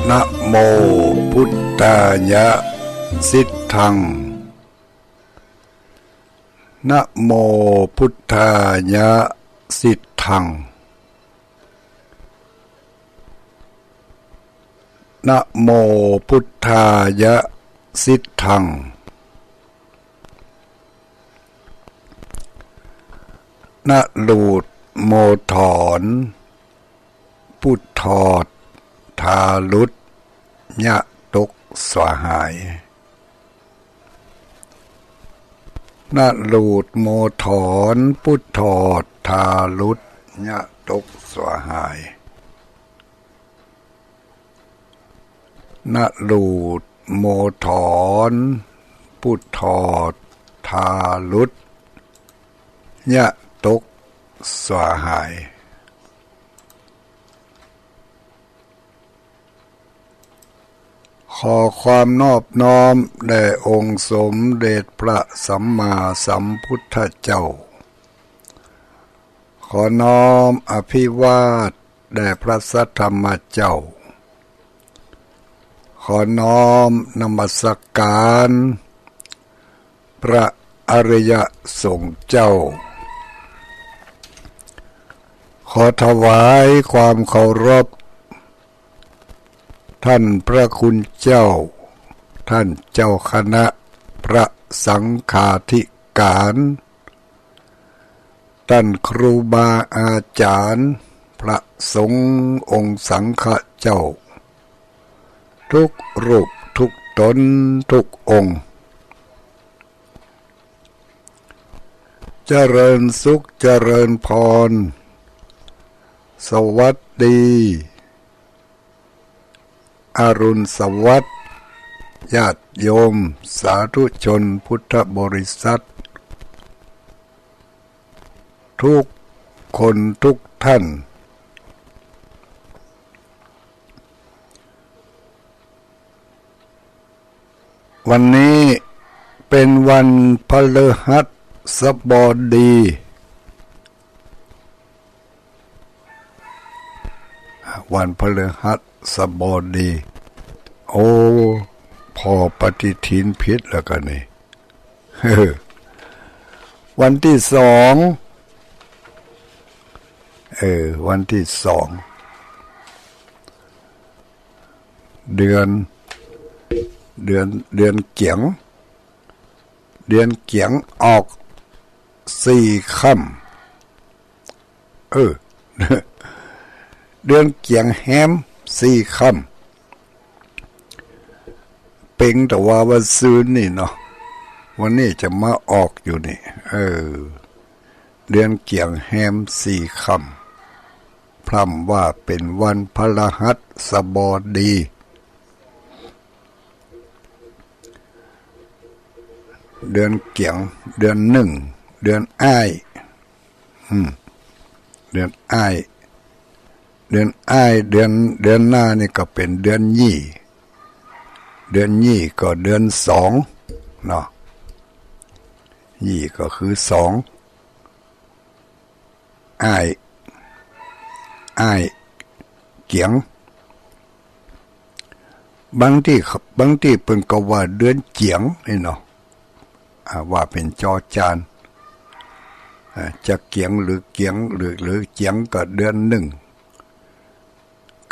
นะโมพุทธายะสิทธังนะโมพุทธายะสิทธังนะโมพุทธายะสิทธังนะลูดโมถอนพุทธอดทาลุดยะตุกสวหายนะลูดโมถอนพุทธอดทาลุดยะตุกสวหายนะลูดโมถอนพุทธอดทาลุดยะตุกสวหายขอความนอบน้อมแด่องค์สมเด็จพระสัมมาสัมพุทธเจ้าขอน้อมอภิวาทแด่พระสัทธรรมเจ้าขอน้อมนมัสการพระอริยสงฆ์เจ้าขอถวายความเคารพท่านพระคุณเจ้าท่านเจ้าคณะพระสังฆาธิการท่านครูบาอาจารย์พระสงฆ์องค์สังฆเจ้าทุกรูปทุกตนทุกองค์เจริญสุขเจริญพรสวัสดีอรุณสวัสดิ์ญาติโยมสาธุชนพุทธบริษัททุกคนทุกท่านวันนี้เป็นวันพฤหัสบดีวันพฤหัสบดีโอ้พอปฏิทินผิดแล้วกันนี่วันที่สองวันที่สองเดือนเกียงออก4 ค่ำเดือนเกียงแฮม4 ค่ำเป็งแต่ว่าวันซื้อนี่เนาะวันนี้จะมาออกอยู่นี่เดือนเกียงแฮม4 ค่ำพร่ำว่าเป็นวันพฤหัสบดีเดือนเกียงเดือน1เดือนอ้ายเดือนอ้ายเดือนหน้านี่ก็เป็นเดือนยี่ก็เดือน2เนาะยี่ก็คือ2อ้ายเกียงบางที่เพิ่นก็ว่าเดือนเจียงนี่เนาะว่าเป็นจอจานจะเกียงหรือเกียงหรือเจียงก็เดือน1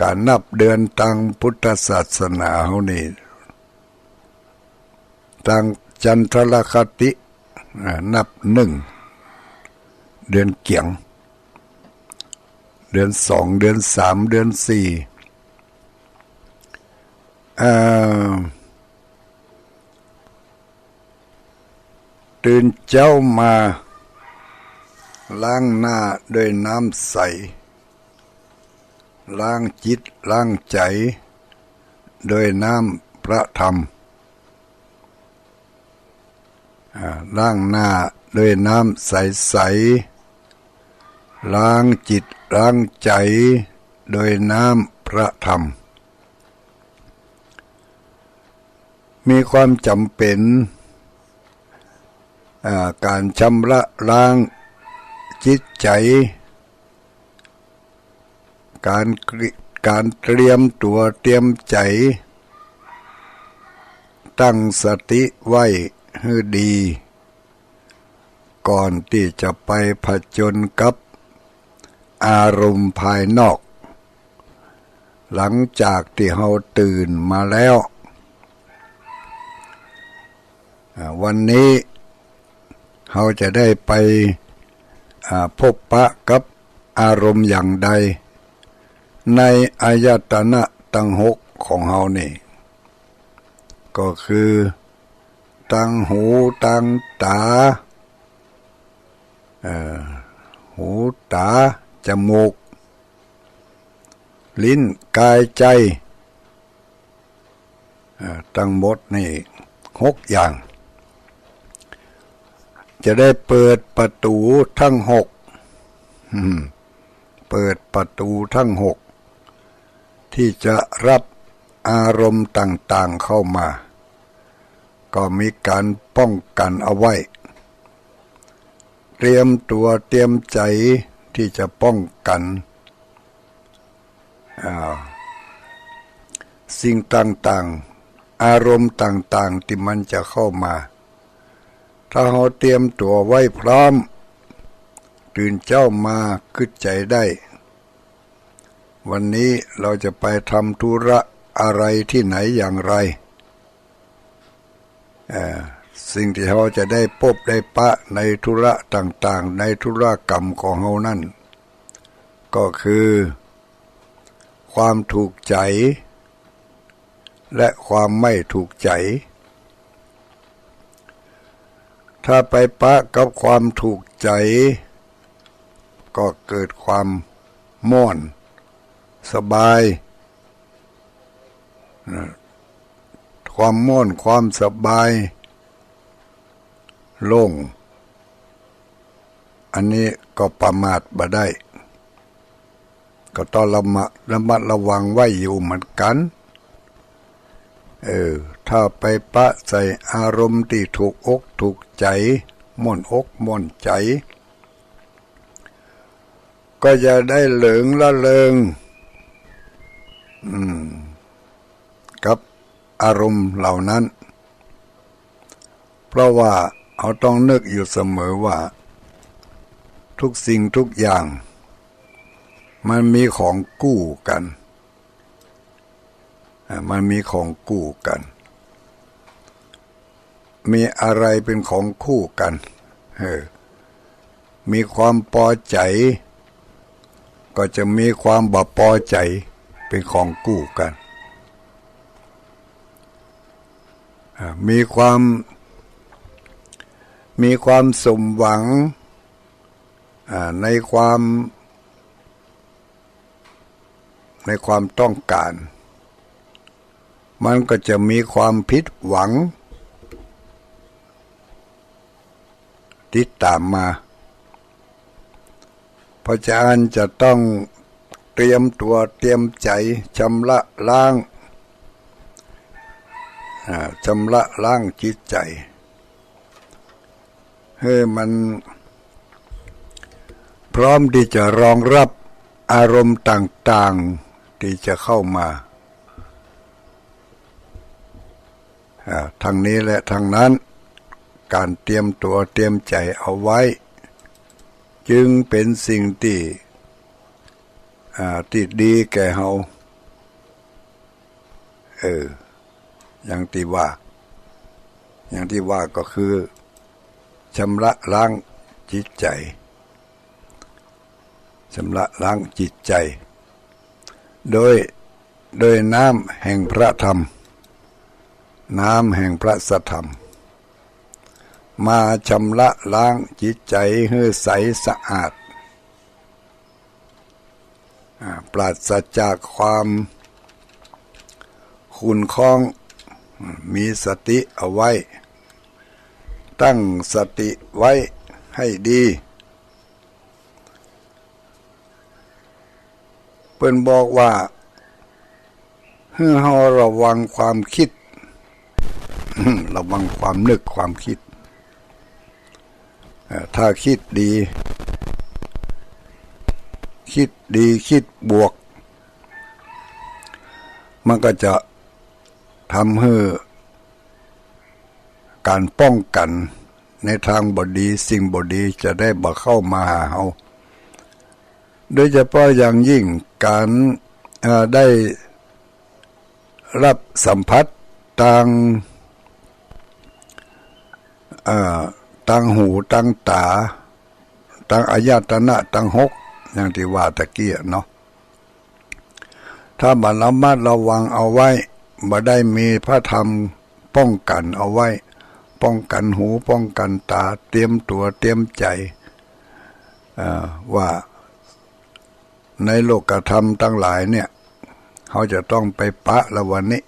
การนับเดือนทางพุทธศาสนาเฮานี่ทางจันทรคตินับ1เดือนเกียงเดือน2เดือน3เดือน4ตื่นเจ้ามาล้างหน้าด้วยน้ำใสล้างจิตล้างใจโดยน้ำพระธรรมล้างหน้าด้วยน้ำใสๆล้างจิตล้างใจโดยน้ำพระธรรมมีความจำเป็นการชำระล้างจิตใจ การเตรียมตัวเตรียมใจตั้งสติไว้ให้ดี ก่อนที่จะไปผจญกับอารมณ์ภายนอกหลังจากที่เราตื่นมาแล้ววันนี้เราจะได้ไปพบปะกับอารมณ์อย่างใดในอายตนะทั้งหกของเรานี่ก็คือตั้งหูตั้งตาหูตาจมูกลิ้นกายใจทั้งหมดนี่6อย่างจะได้เปิดประตูทั้ง6เปิดประตูทั้ง6ที่จะรับอารมณ์ต่างๆเข้ามาก็มีการป้องกันเอาไว้เตรียมตัวเตรียมใจที่จะป้องกันสิ่งต่างๆอารมณ์ต่างๆที่มันจะเข้ามาถ้าเราเตรียมตัวไว้พร้อมตื่นเจ้ามาคิดใจได้วันนี้เราจะไปทำธุระอะไรที่ไหนอย่างไรสิ่งที่เราจะได้พบได้ปะในธุระต่างๆในธุรกรรมของเรานั่นก็คือความถูกใจและความไม่ถูกใจถ้าไปปะกับความถูกใจก็เกิดความม่วนสบายความม่วนความสบายโล่งอันนี้ก็ประมาทบ่ได้ก็ต้องระมัดระวังไว้อยู่เหมือนกันถ้าไปปะใส่อารมณ์ที่ถูกอกถูกใจม่วนอกม่วนใจก็จะได้เหลิงละเลงกับอารมณ์เหล่านั้นเพราะว่าเราต้องนึกอยู่เสมอว่าทุกสิ่งทุกอย่างมันมีของกู้กันมันมีของกู้กันมีอะไรเป็นของคู่กันมีความพอใจก็จะมีความบ่พอใจเป็นของกู้กันมีความสมหวังในความต้องการมันก็จะมีความผิดหวังติดตามมาเพราะฉะนั้นจะต้องเตรียมตัวเตรียมใจชำระล้างจิตใจให้มันพร้อมที่จะรองรับอารมณ์ต่างๆที่จะเข้ามาทางนี้และทางนั้นการเตรียมตัวเตรียมใจเอาไว้จึงเป็นสิ่งที่ดีแก่เราอย่างที่ว่าก็คือชำระล้างจิตใจชำระล้างจิตใจโดยน้ำแห่งพระธรรมน้ำแห่งพระสัทธรรมมาชำระล้างจิตใจให้ใสสะอาดปราศจากความขุ่นข้องมีสติเอาไว้ตั้งสติไว้ให้ดีเพิ่นบอกว่าให้เราระวังความคิด ระวังความนึกความคิดถ้าคิดดีคิดบวก มันก็จะทำให้การป้องกันในทางบดีสิ่งบดีจะได้บ่เข้ามาหาเฮาโดยเฉพาะอย่างยิ่งการได้รับสัมผัสต่างหูต่างตาต่างอายตนะต่างหกอย่างที่ว่าตะกี้เนาะถ้าบัดระมัดระวังเอาไว้บ่ได้มีพระธรรมป้องกันเอาไว้ป้องกันหูป้องกันตาเตรียมตัวเตรียมใจว่าในโลกธรรมทั้งหลายเนี่ยเขาจะต้องไปปะละวันนี้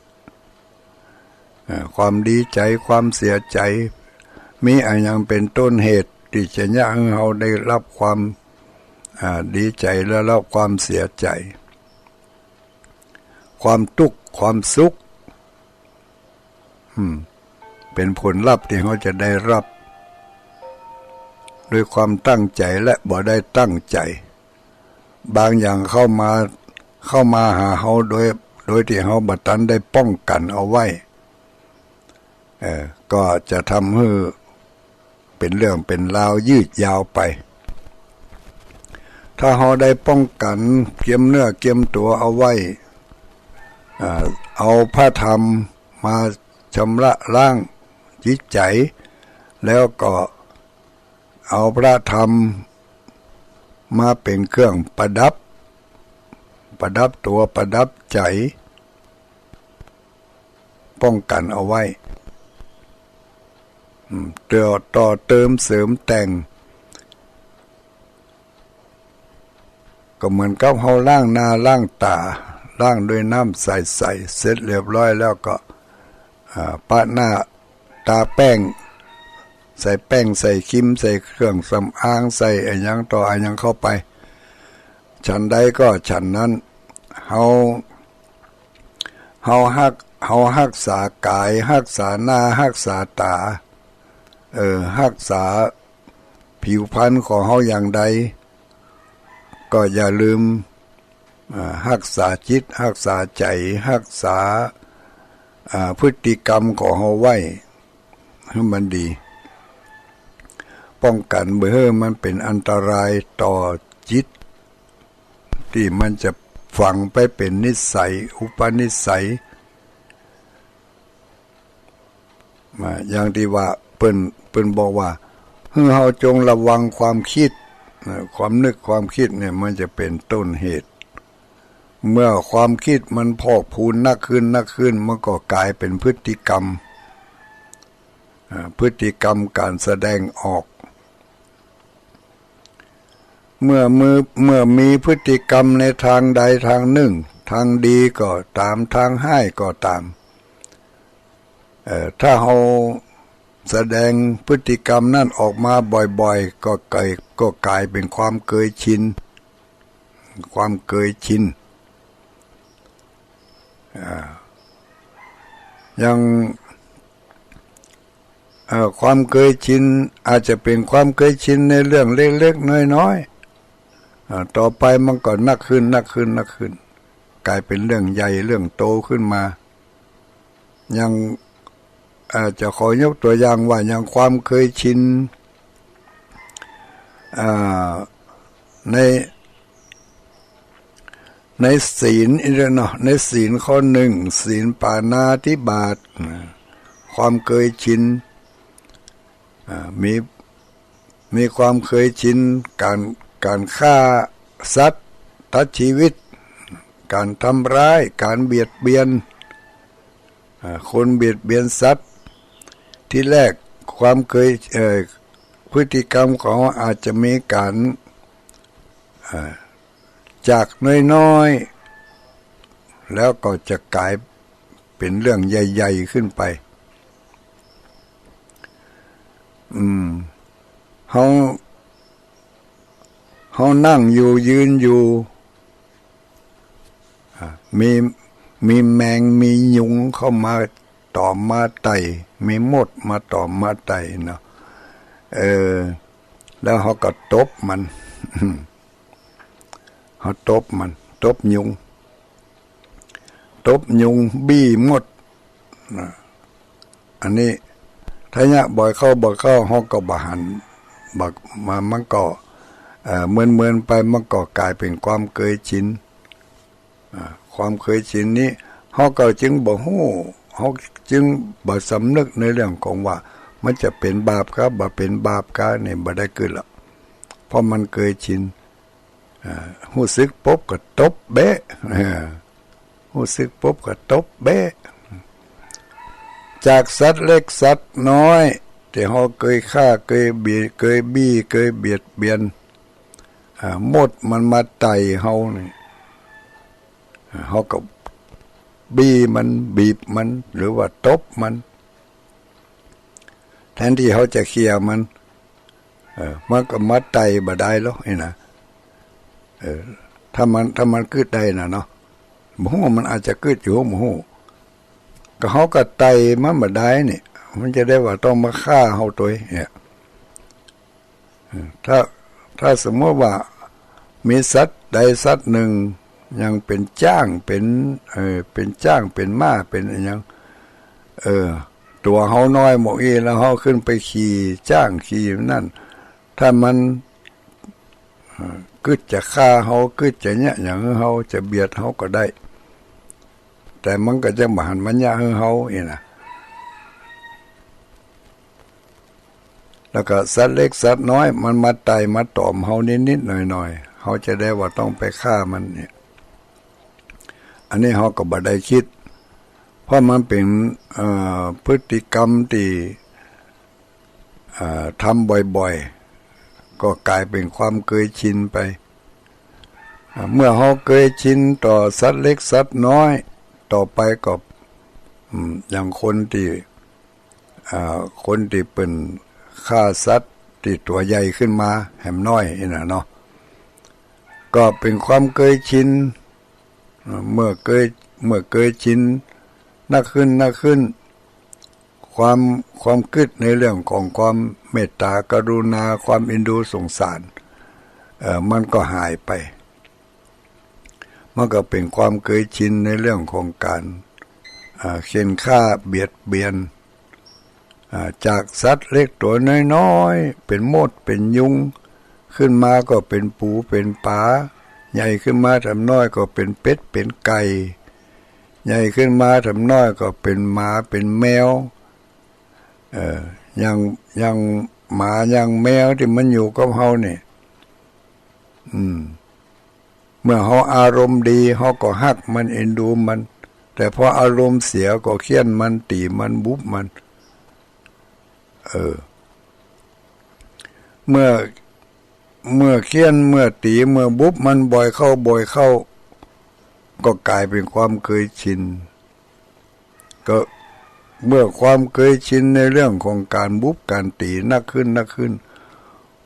ความดีใจความเสียใจมีอะไรยังเป็นต้นเหตุที่จะยากให้เราได้รับความดีใจและรับความเสียใจความทุกข์ความสุขเป็นผลลัพธ์ที่เขาจะได้รับด้วยความตั้งใจและบ่ได้ตั้งใจบางอย่างเข้ามาหาเขาโดยที่เขาบัดนั้นได้ป้องกันเอาไว้ก็จะทำให้เป็นเรื่องเป็นราวยืดยาวไปถ้าเขาได้ป้องกันเกียมเนื้อเกียมตัวเอาไว้เอาพระธรรมมาชำระล้างจิตใจแล้วก็เอาพระธรรมมาเป็นเครื่องประดับตัวประดับใจป้องกันเอาไว้ต่อเติมเสริมแต่งก็เหมือนกับเฮาล้างหน้าล้างตาล้างด้วยน้ำใสๆเสร็จเรียบร้อยแล้วก็ปะหน้าตาแป้งใส่แป้งใส่ครีมใส่เครื่องสำอางใส่อะไรยังต่ออะไรยังเข้าไปฉันใดก็ฉันนั้นเฮารักษากายรักษาหน้ารักษาตารักษาผิวพรรณของเฮาอย่างใดก็อย่าลืมรักษาจิตรักษาใจรักษาพฤติกรรมของเฮาไว้ให้มันดีป้องกันเพื่อมันเป็นอันตรายต่อจิตที่มันจะฝังไปเป็นนิสัยอุปนิสัยอย่างที่ว่าเปิ้นบอกว่าให้เฮาจงระวังความคิดความนึกความคิดเนี่ยมันจะเป็นต้นเหตุเมื่อความคิดมันพอกพูนนักขึ้นมันก็กลายเป็นพฤติกรรมการแสดงออกเมื่อมีพฤติกรรมในทางใดทางหนึ่งทางดีก็ตามทางให้ก็ตามถ้าเราแสดงพฤติกรรมนั่นออกมาบ่อยๆก็กลายเป็นความเคยชินความเคยชินอย่างความเคยชินอาจจะเป็นความเคยชินในเรื่องเล็กๆน้อยๆต่อไปมันก็นักขึ้นกลายเป็นเรื่องใหญ่เรื่องโตขึ้นมายังจะขอยกตัวอย่างว่าอย่างความเคยชินในศีลเนาะในศีลข้อหนึ่งศีลปาณาติบาตความเคยชินมีความเคยชินการฆ่าสัตว์ตัดชีวิตการทำร้ายการเบียดเบียนคนเบียดเบียนสัตว์ที่แรกความเคยพฤติกรรมของอาจจะมีการจากน้อยๆแล้วก็จะกลายเป็นเรื่องใหญ่ๆขึ้นไปเขานั่งอยู่ยืนอยู่มีแมงมียุงเข้ามาตอมมาไต่มีมดมาตอมมาไต่เนาะแล้วเขาก็ตบมัน เขาตบยุง ตบยุงบี้หมดนะอันนี้ถ้าเนี่ยบ่อยเข้าเฮาก็บ่หันบักมามันก็เหมือนไปมันก็กลายเป็นความเคยชินความเคยชินนี้เฮาก็จึงบ่ฮู้เฮาจึงบ่สำนึกในเรื่องของว่ามันจะเป็นบาปครับบ่เป็นบาปครับนี่บ่ได้เกิดหรอกเพราะมันเคยชินรู้สึกปุ๊บก็ตบเบะรู้สึกปุ๊บก็ตบเบะจากสัตว์เล็กสัตว์น้อยที่เฮาเคยฆ่าเคยเบียดเคยบี้เคยเบียดเบียนมดมันมาไต่เฮานี่เฮาก็บี้มันบีบมันหรือว่าตบมันแทนที่เขาจะเคลียร์มันก็มาไต่บ่ได้หรอกนี่นะถ้ามันกึดได้นะเนาะบ่ฮู้มันอาจจะกึดอยู่บ่ฮู้ก็เขาก็ไต่มันบ่ได้นี่มันจะได้ว่าต้องมาฆ่าเฮาตัวเนี่ยถ้าสมมติว่ามีสัตว์ใดสัตว์หนึ่งยังเป็นจ้างเป็นจ้างเป็นม้าเป็นอะไรอย่างตัวเฮาน้อยหมดอีแล้วเฮาขึ้นไปขี่จ้างขี่นั่นถ้ามันกึดจะฆ่าเฮากึดจะเนี่ยอย่างเฮาจะเบียดเฮาก็ได้แต่มันก็จะบ่หันมันยะเฮาอีน่ะแล้วก็สัตว์เล็กสัตว์น้อยมันมาไต่มาตอมเฮานิดๆหน่อยๆเฮาจะได้ว่าต้องไปฆ่ามันเนี่ยอันนี้เฮาก็บ่ได้คิดเพราะมันเป็นพฤติกรรมที่ทำบ่อยๆก็กลายเป็นความเคยชินไปเมื่อเฮาเคยชินต่อสัตว์เล็กสัตว์น้อยต่อไปก็อย่างคนที่เป็นฆ่าสัตว์ที่ตัวใหญ่ขึ้นมาแหมน้อยนี่นะเนาะก็เป็นความเคยชินเมื่อเคยชินนักขึ้นความคิดในเรื่องของความเมตตากรุณาความเอ็นดูสงสารมันก็หายไปมันก็เป็นความเคยชินในเรื่องของการเข็นฆ่าเบียดเบียนจากสัตว์เล็กตัวน้อยๆเป็นมดเป็นยุงขึ้นมาก็เป็นปูเป็นปลาใหญ่ขึ้นมาทำน้อยก็เป็นเป็ดเป็นไก่ใหญ่ขึ้นมาทำน้อยก็เป็นหมาเป็นแมวอย่างหมาอย่างแมวที่มันอยู่กับเฮาเนี่ยเมื่อเฮาอารมณ์ดีเฮาก็ฮักมันเอ็นดูมันแต่พออารมณ์เสียก็เคี่ยนมันตีมันบุบมันเมื่อเคี่ยนเมื่อตีเมื่อบุบมันบ่อยเข้าก็กลายเป็นความเคยชินก็เมื่อความเคยชินในเรื่องของการบุบการตีนักขึ้น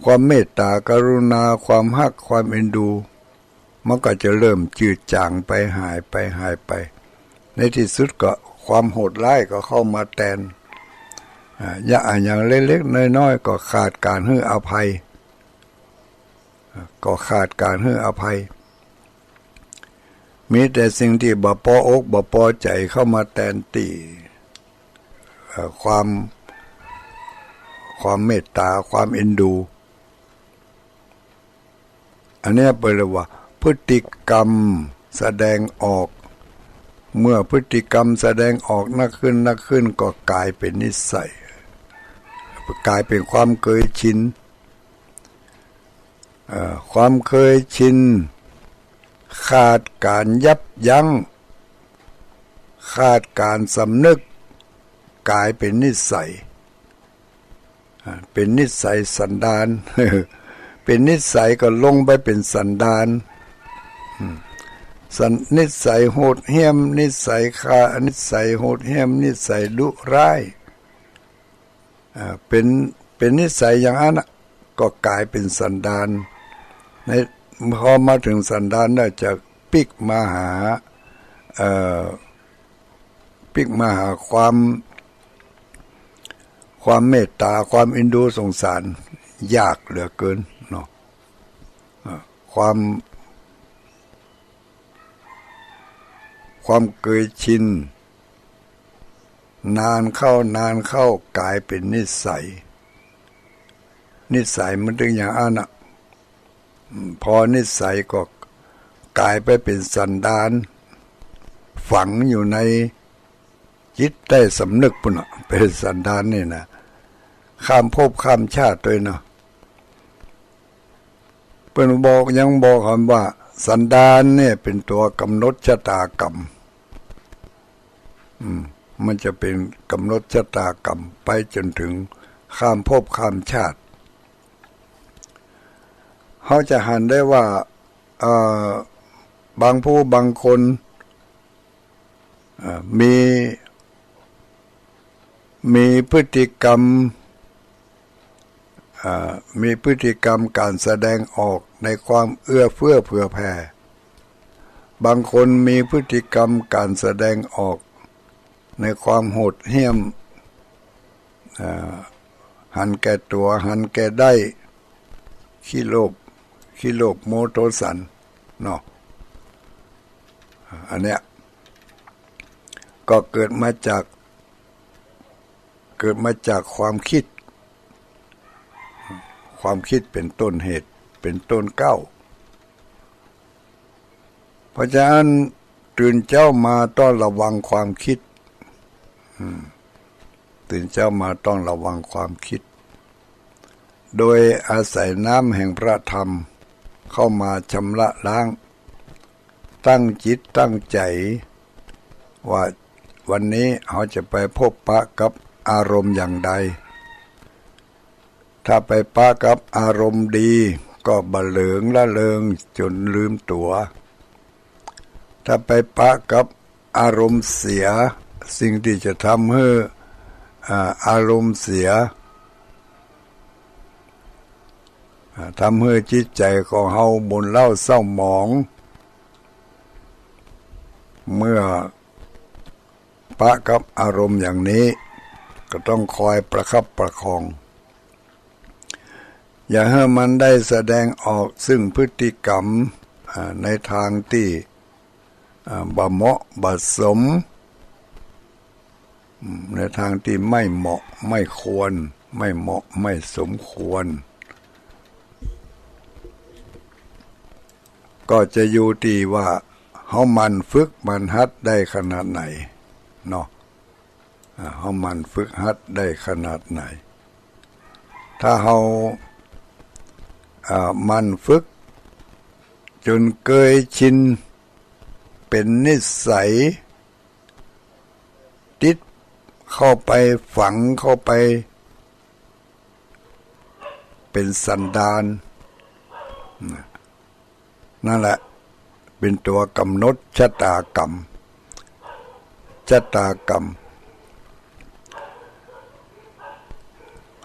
ความเมตตากรุณาความฮักความเอ็นดูมันก็จะเริ่มจืดจางไปหายไปในที่สุดก็ความโหดร้ายก็เข้ามาแทนอย่างเล็กๆน้อยๆก็ขาดการให้อภัยมีแต่สิ่งที่บ่พออกบ่พอใจเข้ามาแทนที่ความเมตตาความเอ็นดูอันนี้แปลว่าพฤติกรรมแสดงออกเมื่อพฤติกรรมแสดงออกนักขึ้นก็กลายเป็นนิสัยกลายเป็นความเคยชินความเคยชินขาดการยับยั้งขาดการสำนึกกลายเป็นนิสัยสันดาน เป็นนิสัยก็ลงไปเป็นสันดานนิสัยโหดเหี้ยมนิสัยฆ่านิสัยโหดเหี้ยมนิสัยดุร้ายเป็นนิสัยอย่างนั้นก็กลายเป็นสันดานในพอมาถึงสันดานน่าจะปิกมาหาความเมตตาความเอ็นดูสงสารยากเหลือเกินเนาะความ ความเคยชินนานเข้ากลายเป็นนิสัยมันถึงอย่างนั้นอ่ะพอนิสัยก็กลายไปเป็นสันดานฝังอยู่ในจิตใต้สำนึกปุ่นเป็นสันดานนี่นะข้ามภพข้ามชาติด้วยเนาะเพิ่นบอกยังบอกคำว่าสันดานเนี่ยเป็นตัวกำหนดชะตากรรมมันจะเป็นกำหนดชะตากรรมไปจนถึงข้ามภพข้ามชาติเขาจะหันได้ว่าบางผู้บางคนมีพฤติกรรมการแสดงออกในความเอื้อเฟื้อเผื่อแผ่บางคนมีพฤติกรรมการแสดงออกในความโหดเหี้ยมหันแก่ตัวหันแก่ได้ขี้โลภโมโทสันเนาะอันเนี้ยก็เกิดมาจากความคิดเป็นต้นเหตุเป็นต้นเก้าเพราะฉะนั้นตื่นเจ้ามาต้องระวังความคิดตื่นเจ้ามาต้องระวังความคิดโดยอาศัยน้ำแห่งพระธรรมเข้ามาชำระล้างตั้งจิตตั้งใจว่าวันนี้เราจะไปพบปะกับอารมณ์อย่างใดถ้าไปปะกับอารมณ์ดีก็บะเหลิงละเริงจนลืมตัวถ้าไปปะกับอารมณ์เสียสิ่งที่จะทำให้อารมณ์เสียทำให้จิตใจของเฮาหมุนเล่าเศร้าหมองเมื่อปะกับอารมณ์อย่างนี้ก็ต้องคอยประคับประคองอย่าให้มันได้แสดงออกซึ่งพฤติกรรมในทางที่บ่เหมาะบ่สมในทางที่ไม่เหมาะไม่ควรไม่เหมาะไม่สมควรก็จะอยู่ที่ว่าเฮามันฝึกมันหัดได้ขนาดไหนเนาะเฮามันฝึกหัดได้ขนาดไหนถ้าเฮามันฝึกจนเคยชินเป็นนิสัยติดเข้าไปฝังเข้าไปเป็นสันดานนั่นแหละเป็นตัวกำหนดชะตากรรม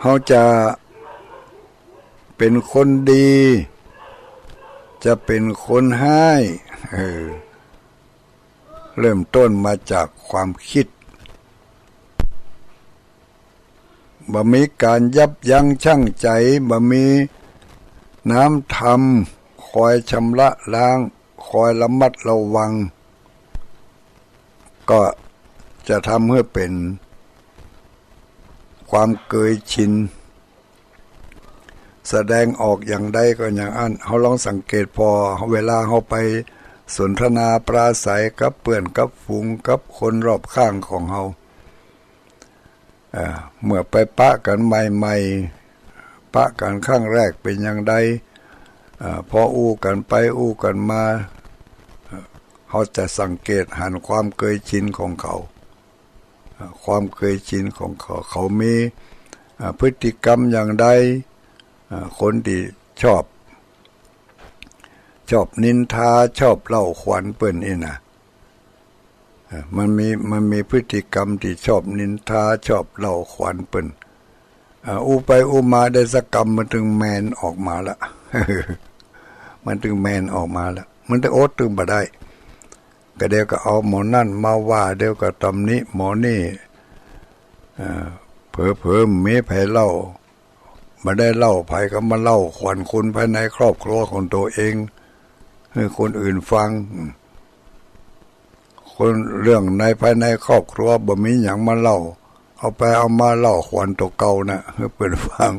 เขาจะเป็นคนดีจะเป็นคนให้เริ่มต้นมาจากความคิดบ่มีการยับยั้งชั่งใจบ่มีน้ำธรรมคอยชำระล้างคอยระมัดระวังก็จะทำให้เป็นความเคยชินแสดงออกอย่างใดก็อย่างนั้นเขาลองสังเกตพอเวลาเขาไปสนทนาปราศัยกับเพื่อนกับฝูงกับคนรอบข้างของเขาเมื่อไปปะกันใหม่ๆปะกันครั้งแรกเป็นอย่างใดพออู้กันไปอู้กันมาเขาจะสังเกตหันความเคยชินของเขาความเคยชินของเขามีพฤติกรรมอย่างใดคนที่ชอบนินทาชอบเล่าขวัญเปิ้นนี่นะมันมีพฤติกรรมที่ชอบนินทาชอบเล่าขวัญเปิ้นอู้ไปอู้มาได้สักกรรมมันถึงแมนออกมาละ มันถึงแมนออกมาละมันจะโอ๊ตถึงบ่ได้ก็เดี๋ยวก็เอาหมอนั่นมาว่าเดี๋ยวก็ตำนี้หมอนี่เผลอๆมีไผเล่ามาได้เล่าไผก็มาเล่าขวัญคนภายในครอบครัวของตัวเองให้คนอื่นฟัง คนเรื่องในภายในครอบครัวบ่มีหยังมาเล่าเอาไปเอามาเล่าขวัญตัวเก่านะให้เปิดฟัง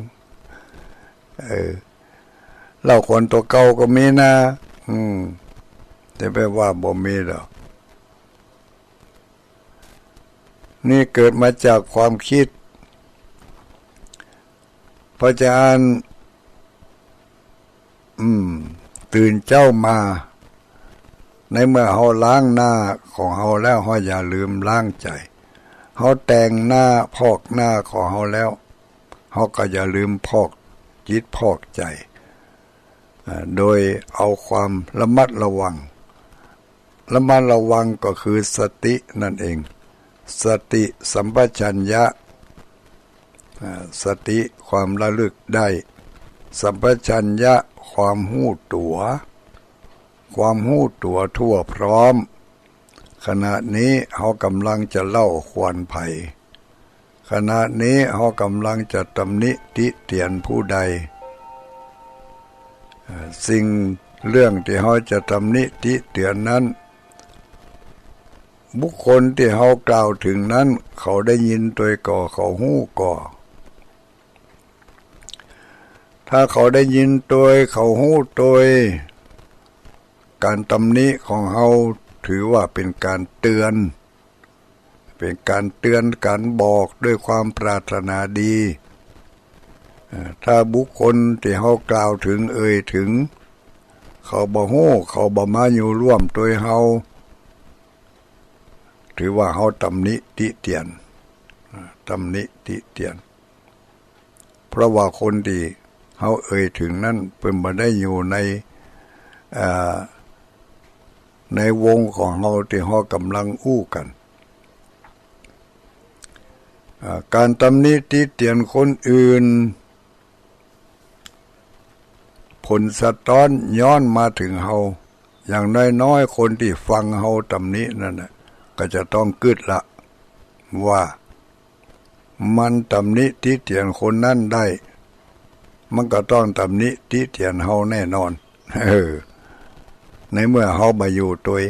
เล่าขวัญตัวเก่าก็มีนะแต่ไม่ว่าบ่มีหรอกนี่เกิดมาจากความคิดพระอาจารย์ตื่นเจ้ามาในเมื่อเฮาล้างหน้าของเฮาแล้วเฮาอย่าลืมล้างใจเฮาแต่งหน้าพอกหน้าของเฮาแล้วเฮาก็อย่าลืมพอกจิตพอกใจโดยเอาความระมัดระวังก็คือสตินั่นเองสติสัมปชัญญะสติความระลึกได้สัมปชัญญะความหู้ตัวทั่วพร้อมขณะนี้เขากำลังจะเล่าควรภัยขณะนี้เขากำลังจะตำหนิติเตียนผู้ใดสิ่งเรื่องที่เขาจะตำหนิติเตียนนั้นบุคคลที่เขากล่าวถึงนั้นเขาได้ยินโดยก่อเขาหู้ก่อถ้าเขาได้ยินโดยเขาหู้โดยการตำหนิของเขาถือว่าเป็นการเตือนการบอกด้วยความปรารถนาดีถ้าบุคคลที่เขากล่าวถึงถึงเขาบ่ฮู้เขาบ่มาอยู่ร่วมโดยเขาถือว่าเขาตำหนิติเตียนเพราะว่าคนที่เขาถึงนั้นเป็นบ่ได้อยู่ในวงของเราที่เรากำลังอู้กันการตำหนิติเตียนคนอื่นผลสะท้อนย้อนมาถึงเราอย่างน้อยๆคนที่ฟังเราตำหนินั่นน่ะก็จะต้องกึดละว่ามันตำหนิติเตียนคนนั้นได้มันก็ต้องตำหนิติเตียนเราแน่นอนในเมื่อเขามาอยู่ตัว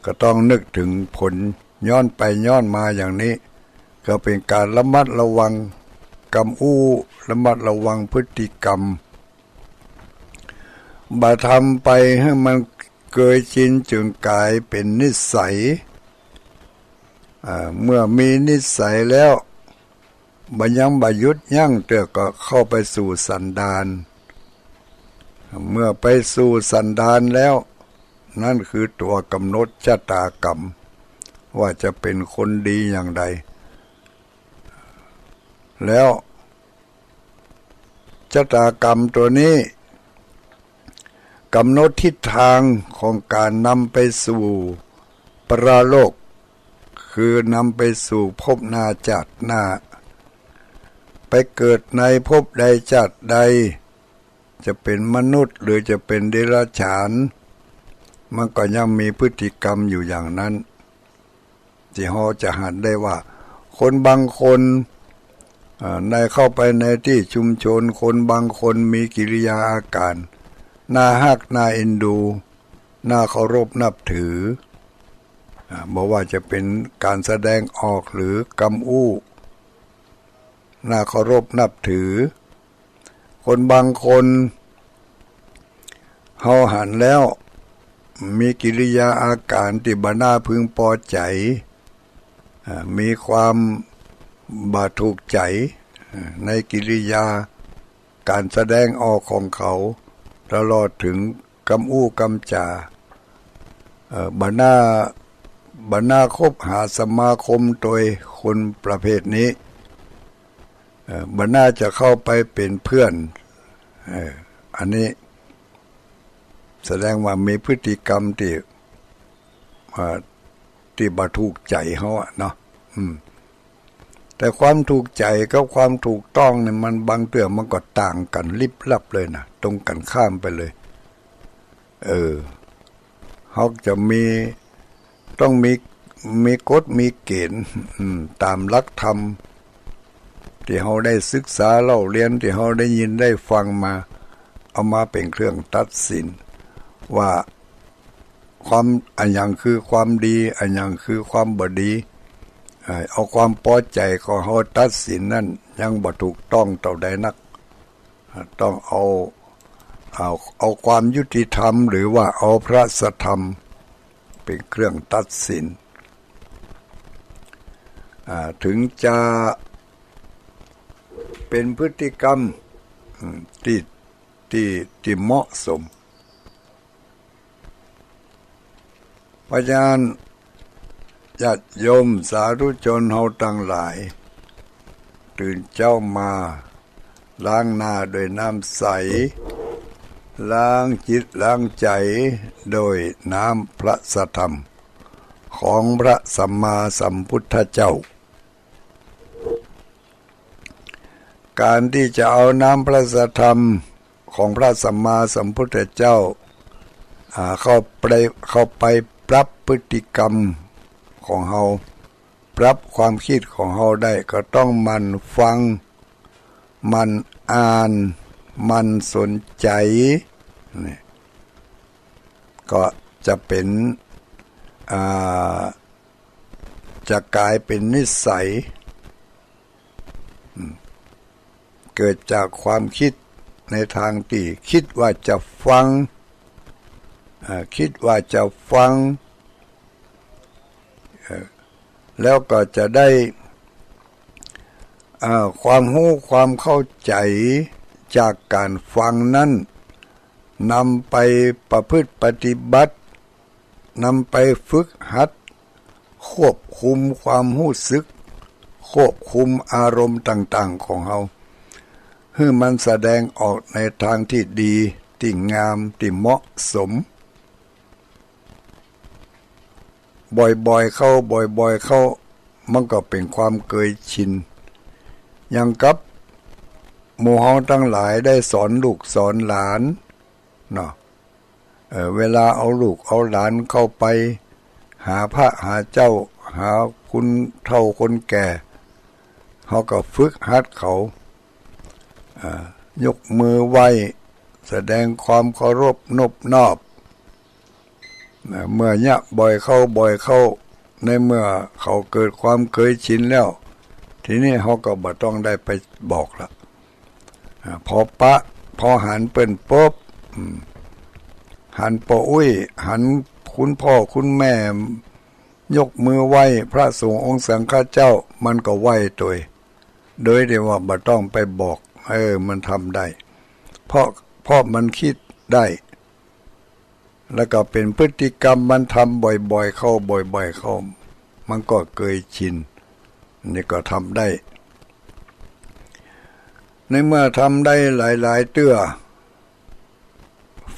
ก็ต้องนึกถึงผลย้อนไปย้อนมาอย่างนี้ก็เป็นการระมัดระวังกรรมระมัดระวังพฤติกรรมบ่ทำไปให้มันเกยชินจนกลายเป็นนิสัยเมื่อมีนิสัยแล้วบ่หยุดยั้งเตือก็เข้าไปสู่สันดานเมื่อไปสู่สันดานแล้วนั่นคือตัวกำหนดชะตากรรมว่าจะเป็นคนดีอย่างใดแล้วชะตากรรมตัวนี้กำหนดทิศทางของการนำไปสู่ปรโลกคือนำไปสู่ภพหน้าชาติหน้าไปเกิดในภพใดชาติใดจะเป็นมนุษย์หรือจะเป็นเดรัจฉานมันก็ยังมีพฤติกรรมอยู่อย่างนั้นที่เราจะหันได้ว่าคนบางคนในเข้าไปในที่ชุมชนคนบางคนมีกิริยาอาการน่าฮักน่าเอ็นดูน่าเคารพนับถือบอกว่าจะเป็นการแสดงออกหรือกำอู้น่าเคารพนับถือคนบางคนเฮาหันแล้วมีกิริยาอาการที่บ่น่าพึงพอใจมีความบ่ถูกใจในกิริยาการแสดงออกของเขาตลอดถึงกำอู้กำจาบ่น่าคบหาสมาคมโดยคนประเภทนี้บ่น่าจะเข้าไปเป็นเพื่อนอันนี้แสดงว่ามีพฤติกรรมที่บ่ถูกใจเขาเนาะแต่ความถูกใจกับความถูกต้องเนี่ยมันบางเรื่องมันก็ต่างกันลิบลับเลยนะตรงกันข้ามไปเลยเขาจะต้องมีกฎมีเกณฑ์ตามหลักธรรมที่เขาได้ศึกษาเล่าเรียนที่เขาได้ยินได้ฟังมาเอามาเป็นเครื่องตัดสินว่า ความอันอย่างคือความดีอันอย่างคือความบ่ดีเอาความพอใจของเฮาตัดสินนั่นยังบ่ถูกต้องเท่าใดนักต้องเอาความยุติธรรมหรือว่าเอาพระสัทธรรมเป็นเครื่องตัดสินถึงจะเป็นพฤติกรรมที่เหมาะสมเพราะฉะนั้นญาติโยมสาธุชนเฮาทั้งหลายตื่นเจ้ามาล้างหน้าด้วยน้ำใสล้างจิตล้างใจโดยน้ำพระสัทธรรมของพระสัมมาสัมพุทธเจ้าการที่จะเอาน้ำพระสัทธรรมของพระสัมมาสัมพุทธเจ้าเข้าไปปรับพฤติกรรมของเฮาปรับความคิดของเฮาได้ก็ต้องมันฟังมันอ่านมันสนใจนี่ก็จะเป็นจะกลายเป็นนิสัยเกิดจากความคิดในทางที่คิดว่าจะฟังคิดว่าจะฟังแล้วก็จะได้ความรู้ความเข้าใจจากการฟังนั้นนำไปประพฤติปฏิบัตินำไปฝึกหัดควบคุมความรู้สึกควบคุมอารมณ์ต่างๆของเราให้มันแสดงออกในทางที่ดีที่งามที่เหมาะสมบ่อยๆเข้ามันก็เป็นความเคยชินอย่างกับหมู่เฮาทั้งหลายได้สอนลูกสอนหลานเนาะเวลาเอาลูกเอาหลานเข้าไปหาพระหาเจ้าหาคุณเฒ่าคนแก่เฮาก็ฝึกหัดเขายกมือไหว้แสดงความเคารพนบนอบเมื่อเนี่ยบ่อยเข้าในเมื่อเขาเกิดความเคยชินแล้วทีนี้เขาก็บ่ต้องได้ไปบอกละพอหันเปิ้นปุ๊บหันปออุ้ยหันคุณพ่อคุณแม่ยกมือไหว้พระสงฆ์องค์สังฆเจ้ามันก็ไหว้โดยที่ว่าบ่ต้องไปบอกมันทำได้เพราะมันคิดได้แล้วก็เป็นพฤติกรรมมันทำบ่อยๆเข้ามันก็เคยชินนี่ก็ทำได้ในเมื่อทำได้หลายๆเตื้อ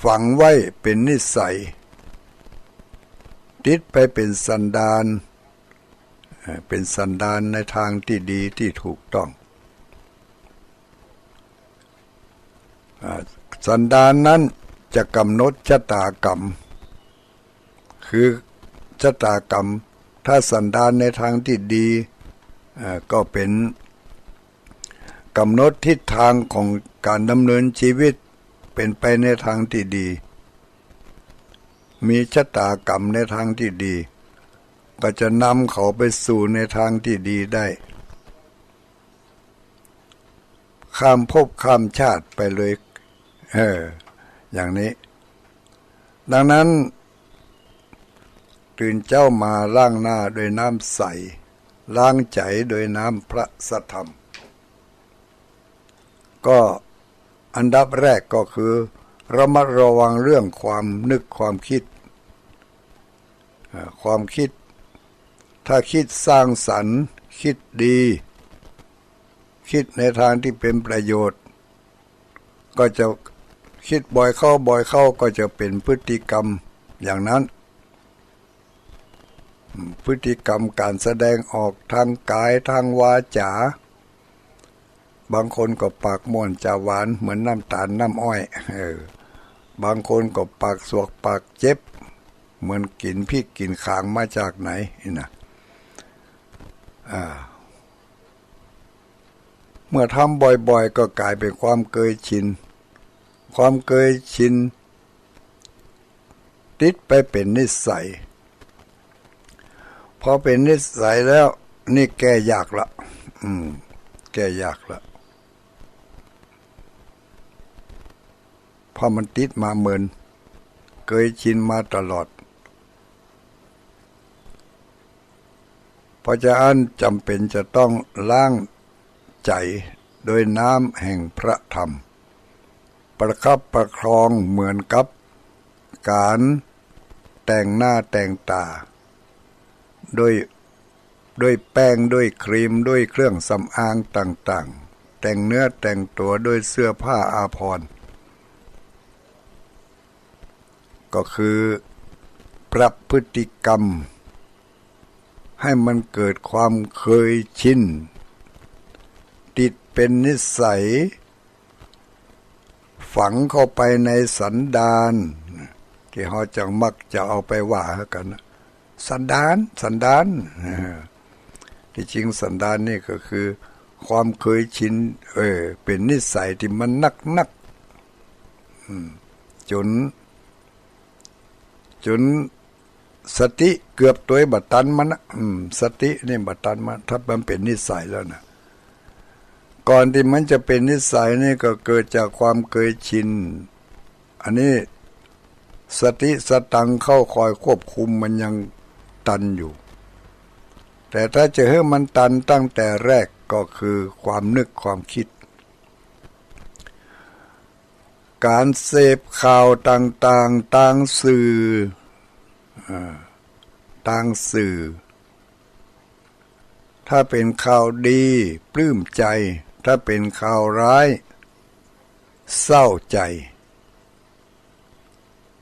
ฝังไว้เป็นนิสัยติดไปเป็นสันดานในทางที่ดีที่ถูกต้องสันดานนั้นจะกำหนดชะตากรรมคือชะตากรรมถ้าสันดานในทางที่ดีก็เป็นกำหนดทิศทางของการดำเนินชีวิตเป็นไปในทางที่ดีมีชะตากรรมในทางที่ดีก็จะนำเขาไปสู่ในทางที่ดีได้ข้ามภพข้ามชาติไปเลยอย่างนี้ดังนั้นตื่นเจ้ามาล้างหน้าด้วยน้ำใสล้างใจโดยน้ำพระสัทธรรมก็อันดับแรกก็คือระมัดระวังเรื่องความนึกความคิดถ้าคิดสร้างสรรค์คิดดีคิดในทางที่เป็นประโยชน์ก็จะคิดบ่อยเข้าก็จะเป็นพฤติกรรมอย่างนั้นพฤติกรรมการแสดงออกทางกายทางวาจาบางคนก็ปากม่วนจาหวานเหมือนน้ำตาลน้ำอ้อยบางคนก็ปากสวกปากเจ็บเหมือนกินพริกกินข่างมาจากไหนนะเมื่อทำบ่อยๆก็กลายเป็นความเคยชิน ติดไปเป็นนิสัยพอเป็นนิสัยแล้วนี่แก้ยากละแก้ยากละเพราะมันติดมาเหมือนเคยชินมาตลอดเพราะฉะนั้นจำเป็นจะต้องล้างใจโดยน้ำแห่งพระธรรมประคับประคองเหมือนกับการแต่งหน้าแต่งตาด้วยแป้งด้วยครีมด้วยเครื่องสำอางต่างๆแต่งเนื้อแต่งตัวด้วยเสื้อผ้าอาภรณ์ก็คือปรับพฤติกรรมให้มันเกิดความเคยชินติดเป็นนิสัยฝังเข้าไปในสันดานที่เขาจังมักจะเอาไปว่ากันสันดานที่จริงสันดานนี่ก็คือความเคยชินเป็นนิสัยที่มันนักจนสติเกือบตัวบัดตันมันสตินี่บัดตันมันถ้ามันเป็นนิสัยแล้วนะก่อนที่มันจะเป็นนิสัยนี่ก็เกิดจากความเคยชินอันนี้สติสตังเข้าคอยควบคุมมันยังตันอยู่แต่ถ้าจะให้มันตันตั้งแต่แรกก็คือความนึกความคิดการเสพข่าวต่างๆต่างสื่อถ้าเป็นข่าวดีปลื้มใจถ้าเป็นข่าวร้ายเศร้าใจ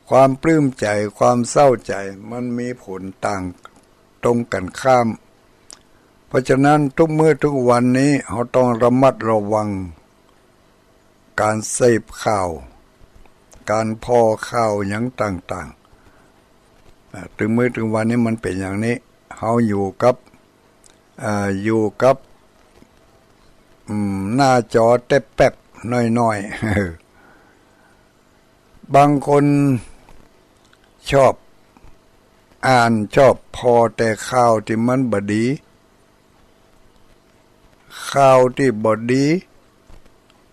ความปลื้มใจความเศร้าใจมันมีผลต่างตรงกันข้ามเพราะฉะนั้นทุกมื้อทุกวันนี้เราต้องระมัดระวังการเสพข่าวการพอข่าวอย่างต่างๆถึงมื้อถึงวันนี้มันเป็นอย่างนี้เราอยู่กับหน้าจอแป๊บๆน้อยๆบางคนชอบอ่านชอบพอแต่ข่าวที่มันบ่ดีข่าวที่บ่ดี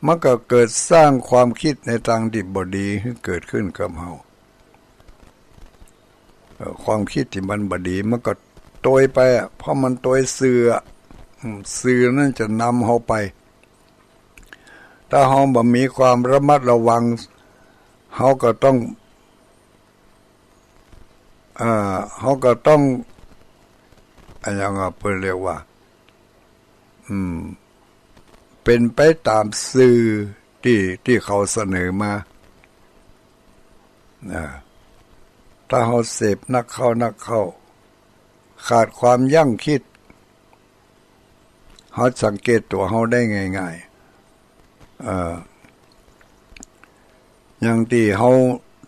มันก็เกิดสร้างความคิดในทางที่บ่ดีให้เกิดขึ้นกับเฮาความคิดที่มันบ่ดีมันก็โตยไปเพราะมันโตยสื่อนั่นจะนำเฮาไปถ้าเฮาบ่มีความระมัดระวังเฮาก็ต้องอย่างเพิ่นเรียกว่าเป็นไปตามสื่อที่เขาเสนอมาถ้าเฮาเสพนักเข้าขาดความยั้งคิดเฮาสังเกตตัวเฮาได้ง่ายๆอย่างที่เฮา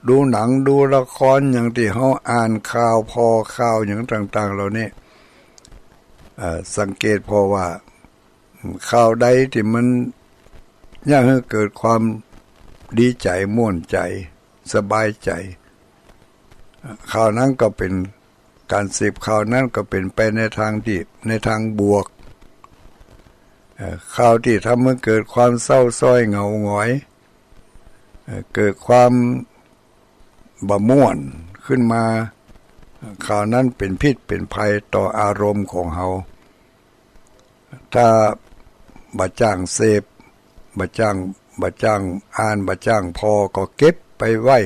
ดูหนังดูละครอย่างที่เฮาอ่านข่าวพอข่าวอย่างต่างๆเหล่านี้สังเกตพอว่าข่าวใดที่มันย่างให้เกิดความดีใจม่วนใจสบายใจข่าวนั้นก็เป็นการเสพข่าวนั้นก็เป็นไปในทางบวกข่าวที่ทำให้เกิดความเศร้าส้อยเหงาหงอยเกิดความบ่ม่วนขึ้นมาข่าวนั้นเป็นพิษเป็นภัยต่ออารมณ์ของเฮาถ้าบ่จ้างเสพบ่จ้างอ่านบ่จ้างพอก็เก็บไปไว้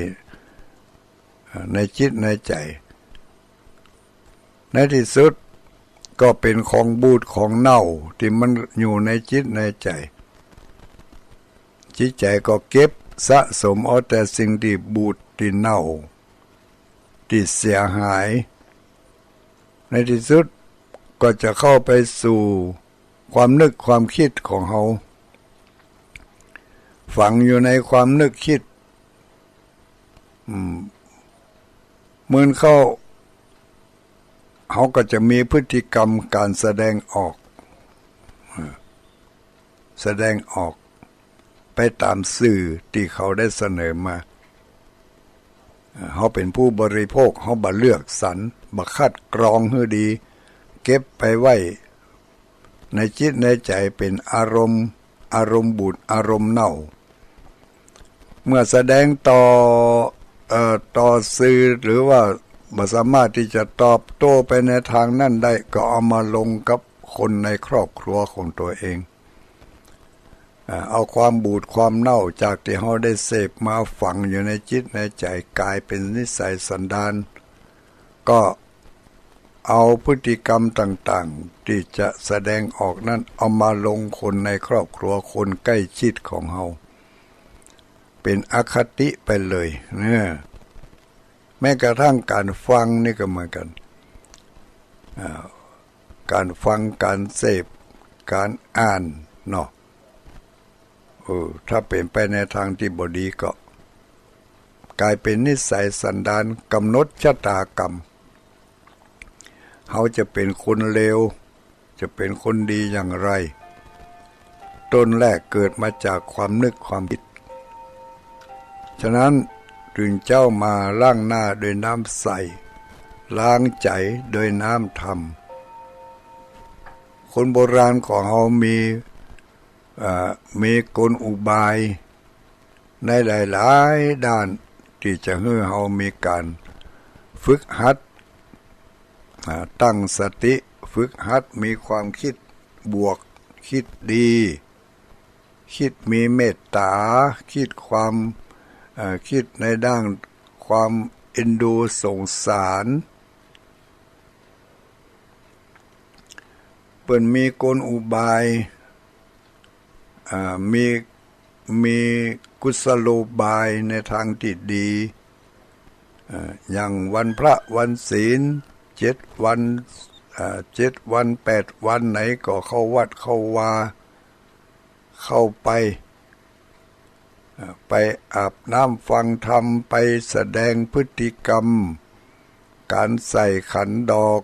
ในจิตในใจในที่สุดก็เป็นของบูดของเน่าที่มันอยู่ในจิตในใจจิตใจก็เก็บสะสมเอาแต่สิ่งที่บูดที่เน่าที่เสียหายในที่สุดก็จะเข้าไปสู่ความนึกความคิดของเฮาฝังอยู่ในความนึกคิดเหมือนเขาก็จะมีพฤติกรรมการแสดงออกไปตามสื่อที่เขาได้เสนอมา เขาเป็นผู้บริโภคเขาบ่เลือกสรรบ่คัดกรองให้ดีเก็บไปไว้ในจิตในใจเป็นอารมณ์บูดอารมณ์เน่าเมื่อแสดงต่อสื่อหรือว่าบ่สามารถที่จะตอบโต้ไปในทางนั้นได้ก็เอามาลงกับคนในครอบครัวของตัวเองเอาความบูดความเน่าจากที่เขาได้เสพมาฝังอยู่ในจิตในใจกลายเป็นนิสัยสันดานก็เอาพฤติกรรมต่างๆที่จะแสดงออกนั้นเอามาลงคนในครอบครัวคนใกล้ชิดของเขาเป็นอคติไปเลยเนี่ยแม้กระทั่งการฟังนี่ก็เหมือนกันการฟังการเสพการอ่านเนาะถ้าเป็นไปในทางที่บ่ดีก็กลายเป็นนิสัยสันดานกำหนดชะตากรรมเขาจะเป็นคนเลวจะเป็นคนดีอย่างไรต้นแรกเกิดมาจากความนึกความคิดฉะนั้นถึงเจ้ามาล้างหน้าด้วยน้ำใสล้างใจด้วยน้ำธรรมคนโบราณของเขามีกลอุบายในหลายๆด้านที่จะให้เขามีการฝึกหัดตั้งสติฝึกหัดมีความคิดบวกคิดดีคิดมีเมตตาคิดในด้านความเอ็นดูสงสารเปิ้นมีกลอุบายมีกุศโลบายในทางที่ดีอย่างวันพระวันศีล7 วัน7 วัน8 วันไหนก็เข้าวัดเข้าวาเข้าไปอาบน้ำฟังธรรมไปแสดงพฤติกรรมการใส่ขันดอก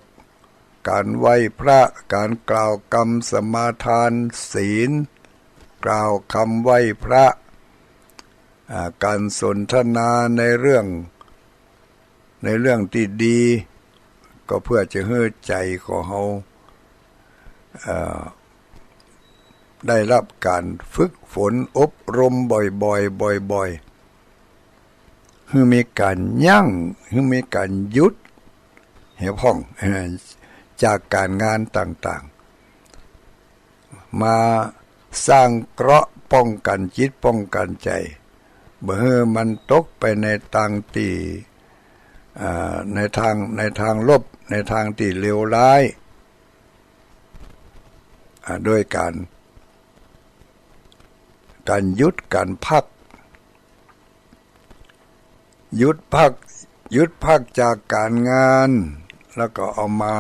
การไหว้พระการกล่าวกรรมสมาทานศีลกล่าวคำไหว้พระการสนทนาในเรื่องที่ดีก็เพื่อจะให้ใจของเขาได้รับการฝึกฝนอบรมบ่อยๆให้มีการยั้งให้มีการหยุดเหี่ยวพ่องจากการงานต่างๆมาสร้างเกราะป้องกันจิตป้องกันใจบ่ให้มันตกไปในทางที่ในทางลบในทางที่เลวร้ายโดยการหยุดการพักหยุดพักจากการงานแล้วก็เอามา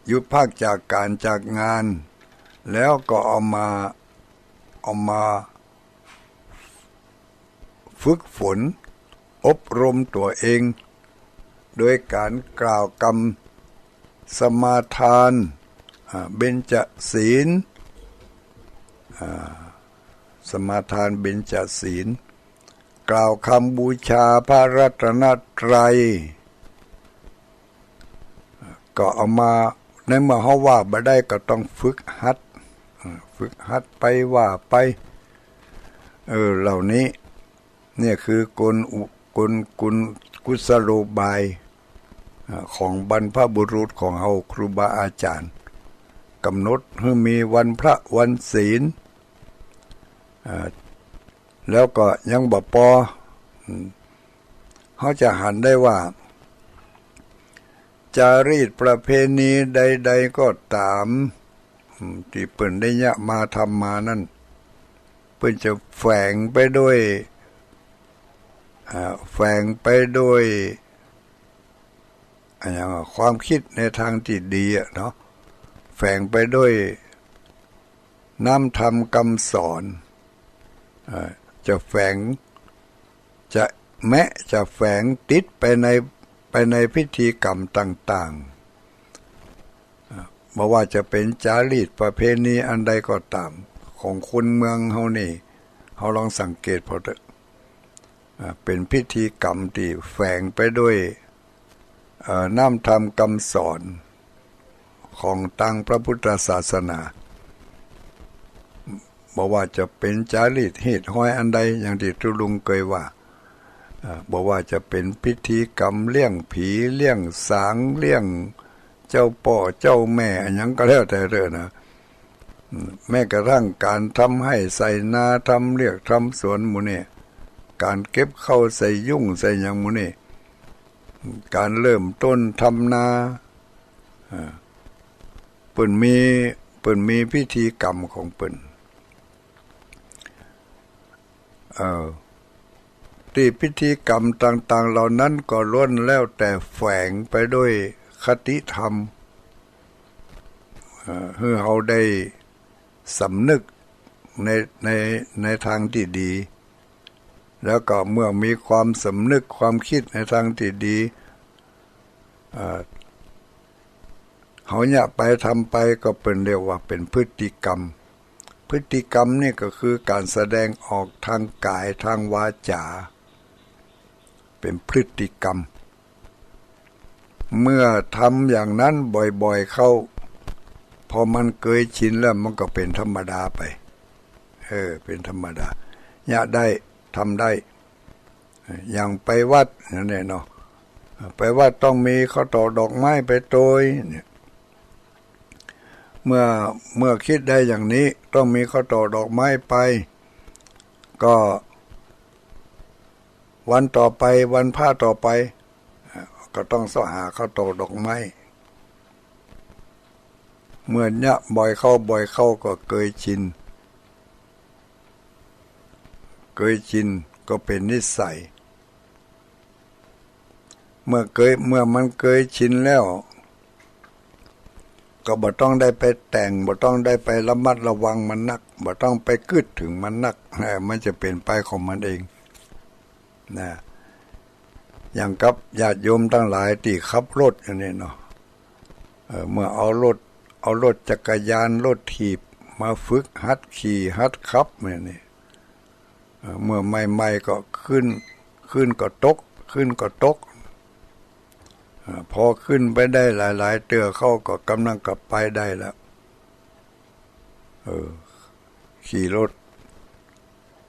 หยุดพักจากงานแล้วก็เอามาฝึกฝนอบรมตัวเองโดยการกล่าวกรรมสมาทานเบญจศีลสมาทานเบญจศีลกล่าวคำบูชาพระรัตนตรัยก็เอามาในเมื่อเขาว่าบ่ได้ก็ต้องฝึกหัดไปว่าไปเหล่านี้เนี่ยคือกลกุศโลบายของบรรพบุรุษของเฮาครูบาอาจารย์กำหนดให้มีวันพระวันศีลแล้วก็ยังบ่พอเขาจะหันได้ว่าจารีตประเพณีใดๆก็ตามที่เปิ้นได้ยะมาทำมานั่นเปิ้นจะแฝงไปด้วยความคิดในทางที่ดีเนาะแฝงไปด้วยน้ำธรรมคำสอนจะแฝงจะแฝงติดไปในพิธีกรรมต่างๆบ่ว่าจะเป็นจารีตประเพณีอันใดก็ตามของคนเมืองเฮานี่เฮาลองสังเกตพอเถอะ เป็นพิธีกรรมที่แฝงไปด้วยน้ำธรรมคำสอนของตั้งพระพุทธศาสนาบอกว่าจะเป็นจารีตเหตุห้อยอันใดอย่างที่ทุลุงเคยว่าบอกว่าจะเป็นพิธีกรรมเลี้ยงผีเลี้ยงสางเลี้ยงเจ้าป่อเจ้าแม่อันยังก็แล้วแต่เรื่องนะแม้กระทั่งการทำให้ใส่นาทำเรียกทำสวนหมูนี่การเก็บเข้าใส่ยุ่งใส่อย่างหมูนี่การเริ่มต้นทำนาเปิ่นมีพิธีกรรมของเปิ่นที่พิธีกรรมต่างๆเหล่านั้นก็ล้วนแล้วแต่แฝงไปด้วยคติธรรมให้เราได้สำนึกในทางที่ดีแล้วก็เมื่อมีความสำนึกความคิดในทางที่ดีเขาเนี่ยไปทำไปก็เป็นเรียกว่าเป็นพฤติกรรมพฤติกรรมนี่ก็คือการแสดงออกทางกายทางวาจาเป็นพฤติกรรมเมื่อทำอย่างนั้นบ่อยๆเข้าพอมันเคยชินแล้วมันก็เป็นธรรมดาไปเป็นธรรมดาเนี่ยได้ทำได้อย่างไปวัดนั่นแหละเนาะไปวัดต้องมีข้าวตอกดอกไม้ไปโตยเนี่ยเมื่อคิดได้อย่างนี้ต้องมีข้าวตอกดอกไม้ไปก็วันต่อไปวันพระต่อไปก็ต้องเสาะหาข้าวตอกดอกไม้เมื่อเนี่ยบ่อยเข้าก็เคยชินก็เป็นนิสัยเมื่อมันเคยชินแล้วก็บ่ต้องได้ไปแต่งบ่ต้องได้ไประมัดระวังมันนักบ่ต้องไปกึดถึงมันนักมันจะเป็นไปของมันเองนะอย่างกับญาติโยมทั้งหลายที่ขับรถอย่างนี้เนาะเมื่อเอารถจักรยานรถถีบมาฝึกหัดขี่หัดขับนี่เมื่อใหม่ๆก็ขึ้นก็ตกพอขึ้นไปได้หลายๆเตือเข้าก็กำลังกลับไปได้แล้วขี่รถ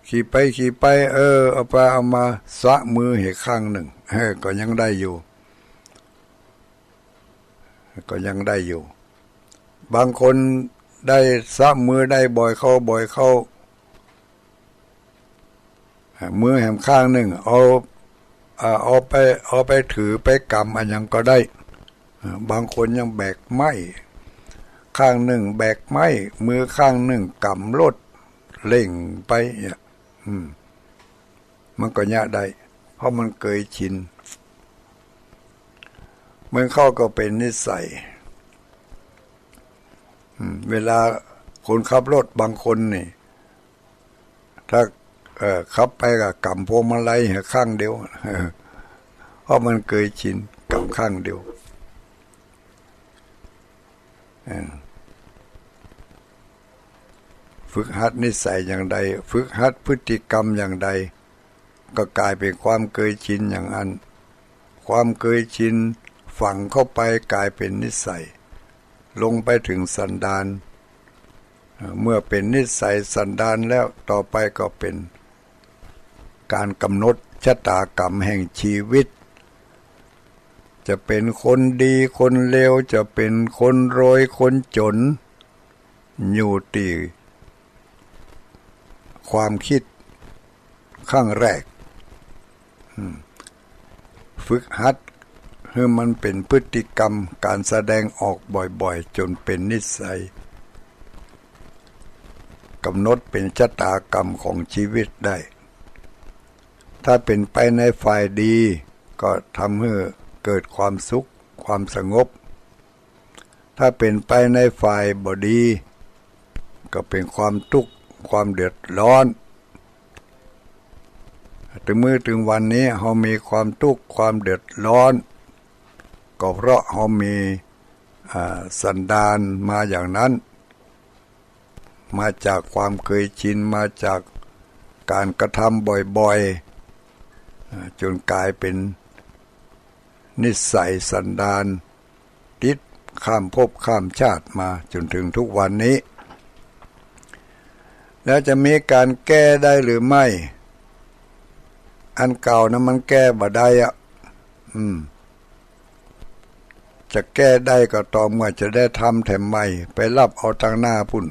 ขี่ไปเอาไปเอามาสะมือเหกข้างหนึ่งก็ยังได้อยู่บางคนได้สะมือได้บ่อยเข้ามือแหมข้างหนึ่งเอาไปถือไปกำอันยังก็ได้บางคนยังแบกไม้ข้างหนึ่งแบกไม้มือข้างหนึ่งกำรถเล่งไปเนี่ยมันก็ยะได้เพราะมันเคยชินมันเข้าก็เป็นนิสัยเวลาคนขับรถบางคนนี่ถ้าขับไปกับกำพวงมาลัยข้างเดียวเพราะมันเคยชินกำข้างเดียวฝึกหัดนิสัยอย่างใดฝึกหัดพฤติกรรมอย่างใดก็กลายเป็นความเคยชินอย่างนั้นความเคยชินฝังเข้าไปกลายเป็นนิสัยลงไปถึงสันดานเมื่อเป็นนิสัยสันดานแล้วต่อไปก็เป็นการกำหนดชะตากรรมแห่งชีวิตจะเป็นคนดีคนเลวจะเป็นคนรวยคนจนอยู่ที่ความคิดข้างแรกฝึกหัดให้มันเป็นพฤติกรรมการแสดงออกบ่อยๆจนเป็นนิสัยกำหนดเป็นชะตากรรมของชีวิตได้ถ้าเป็นไปในฝ่ายดีก็ทำให้เกิดความสุขความสงบถ้าเป็นไปในฝ่ายบ่ดีก็เป็นความทุกข์ความเดือดร้อนถึงวันนี้เรามีความทุกข์ความเดือดร้อนก็เพราะเรามีสันดานมาอย่างนั้นมาจากความเคยชินมาจากการกระทำบ่อย จนกลายเป็นนิสัยสันดานติดข้ามภพข้ามชาติมาจนถึงทุกวันนี้แล้วจะมีการแก้ได้หรือไม่อันเก่านะมันแก้บ่ได้จะแก้ได้ก็ต่อเมื่อจะได้ทำแถมใหม่ไปรับเอาทางหน้าพุ่น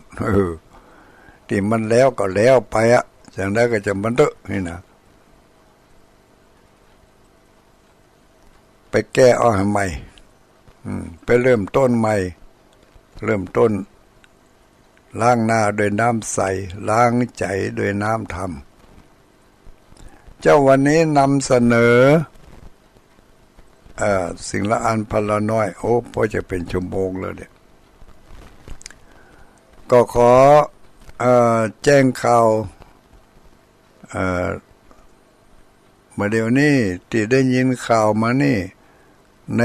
ที่มันแล้วก็แล้วไปอย่างนั้นก็จะมันเถอะนี่นะไปแก้เอาให้ใหม่ไปเริ่มต้นใหม่เริ่มต้นล้างหน้าด้วยน้ำใสล้างใจด้วยน้ำธรรมเจ้าวันนี้นำเสนอสิ่งละอันพละน้อยโอ้พอจะเป็นชั่วโมงแล้วเนี่ยก็ขอแจ้งข่าวมาเดี๋ยวนี้ที่ได้ยินข่าวมานี่ใ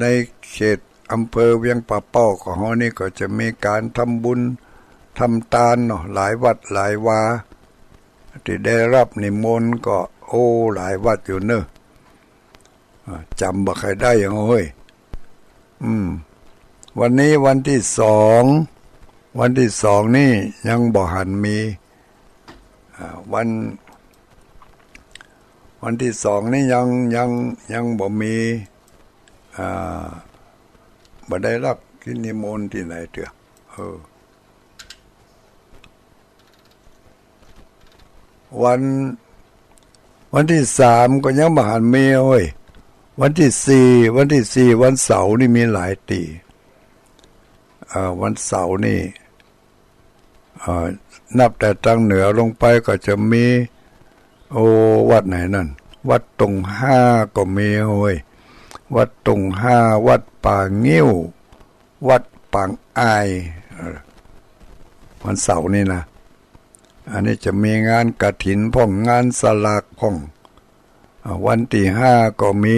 นเขตอำเภอเวียงป่าเป้าของเรานี่ก็จะมีการทำบุญทำทานเนาะหลายวัดหลายวาที่ได้รับนิมนต์ก็โอ้หลายวัดอยู่เนอะจำบ่ใครได้อย่างเฮ้ยวันนี้วันที่สองนี่ยังบ่หันมีวันที่สองนี่ยังบ่มีบ่ได้รับกินนิมนต์ที่ไหนเถอะวันที่สามก็ยังบ่หันมีเฮ้ยวันที่สี่วันเสาร์นี่มีหลายตีวันเสาร์นี่นับแต่ทางเหนือลงไปก็จะมีวัดไหนนั่นวัดตรงห้าก็มีเฮ้ยวัดตรงห้าวัดป่างิ้ววัดปางอายวันเสาร์นี่นะอันนี้จะมีงานกฐินพ่องงานสลากพ่องวันที่ห้าก็มี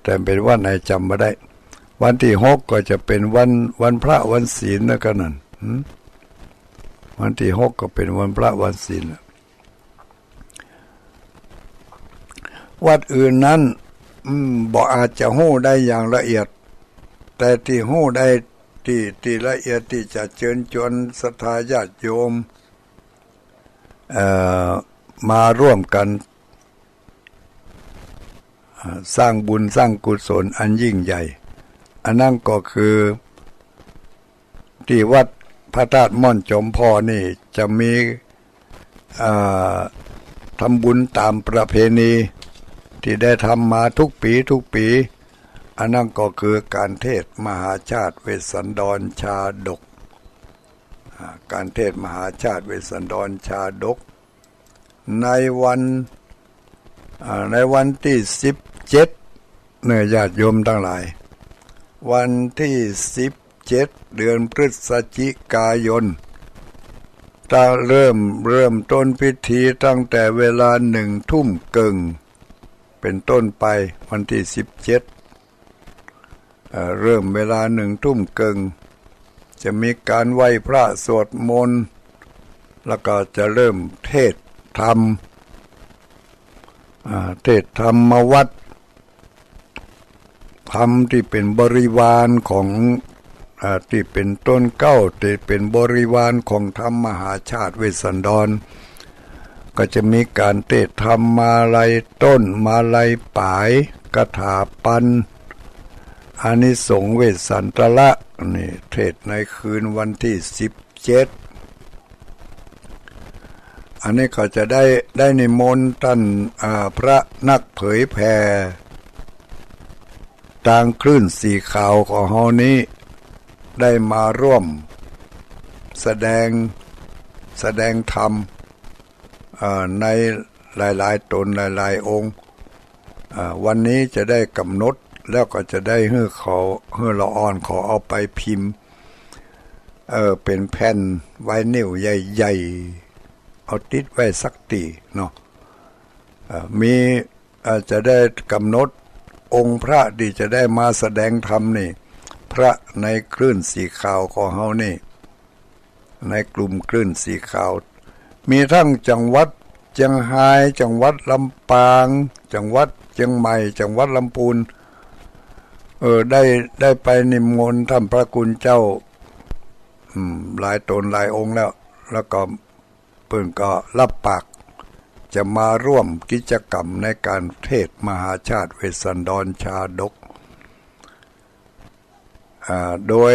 แต่เป็นวันไหนจำไม่ได้วันที่หกก็จะเป็นวันพระวันศีลนะกันนั่นวันที่หกก็เป็นวันพระวันศีลวัดอื่นนั้นบ่อาจจะหู้ได้อย่างละเอียดแต่ที่หู้ได้ที่ละเอียดที่จะเชิญชวนศรัทธาญาติโยมมาร่วมกันสร้างบุญสร้างกุศลอันยิ่งใหญ่อันนั้นก็คือที่วัดพระธาตุม่อนจอมพอนี่จะมีทำบุญตามประเพณีที่ได้ทำมาทุกปีอันนั้นก็คือการเทศมหาชาติเวสสันดรชาดกการเทศมหาชาติเวสสันดรชาดกในวันที่17เนื้อญาติโยมทั้งหลายวันที่17เดือนพฤศจิกายนจะเริ่มต้นพิธีตั้งแต่เวลา19:30เป็นต้นไปวันที่17เริ่มเวลา19:30จะมีการไหว้พระสวดมนต์แล้วก็จะเริ่มเทศธรรมวัดธรรมที่เป็นบริวารของที่เป็นต้นเก้าที่เป็นบริวารของธรรมมหาชาติเวสสันดรก็จะมีการเทศธรรมมาลัยต้นมาลัยปลายคาถาปันอานิสงส์เวสสันตละนี่เทศในคืนวันที่17อันนี้ก็จะได้นิมนต์ท่านพระนักเผยแผ่ทางคลื่นสีขาวของเฮานี้ได้มาร่วมแสดงธรรมในหลายๆตนหลายๆองค์วันนี้จะได้กำหนดแล้วก็จะได้ให้ละอ่อนขอเอาไปพิมพ์เป็นแผ่นไวนิลใหญ่ๆเอาติดไว้สักตีเนาะมีจะได้กำหนดองค์พระที่จะได้มาแสดงธรรมนี่พระในคลื่นสีขาวของเฮานี่ในกลุ่มคลื่นสีขาวมีทั้งจังหวัด ชียงรายจังหวัดลำปางจังหวัดเชียงใหม่จังหวัดลำพูนได้ไปนิมนต์ท่านพระคุณเจ้าหลายตนหลายองค์แล้วก็เพิ่นก็รับปากจะมาร่วมกิจกรรมในการเทศน์มหาชาติเวสสันดรชาดกโดย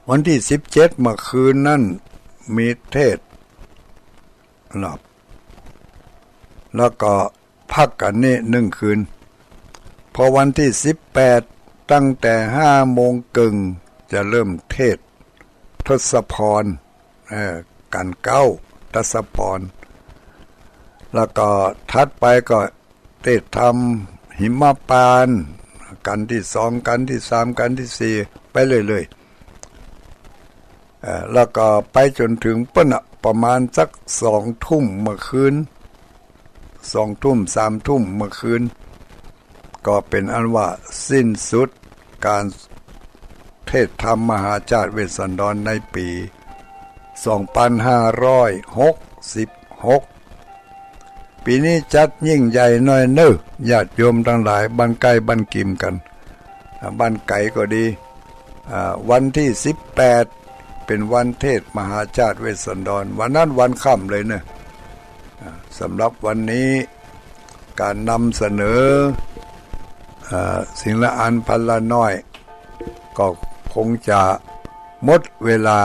วันที่17เมื่อคืนนั่นมีเทศน์แล้วก็พักกันนี่1 คืนพอวันที่18ตั้งแต่5:30จะเริ่มเทศน์ทศพรกันเก้าทศพรแล้วก็ถัดไปก็เทศธรรมหิมปานกันที่2กันที่3กันที่4ไปเรื่อยๆแล้วก็ไปจนถึงประมาณสัก2 ทุ่มเมื่อคืน2 ทุ่ม3 ทุ่มเมื่อคืนก็เป็นอันว่าสิ้นสุดการเทศธรรมมหาชาติเวสสันดรในปี2566ปีนี้จัดยิ่งใหญ่หน่อยญาติโยมทั้งหลายบ้านใกล้บ้านกิมกันบ้านไก่ก็ดีวันที่18เป็นวันเทศมหาชาติเวสสันดรวันนั้นวันค่ำเลยเนี่ยสำหรับวันนี้การนำเสนอสิ่งละอันพันละน้อยก็คงจะหมดเวลา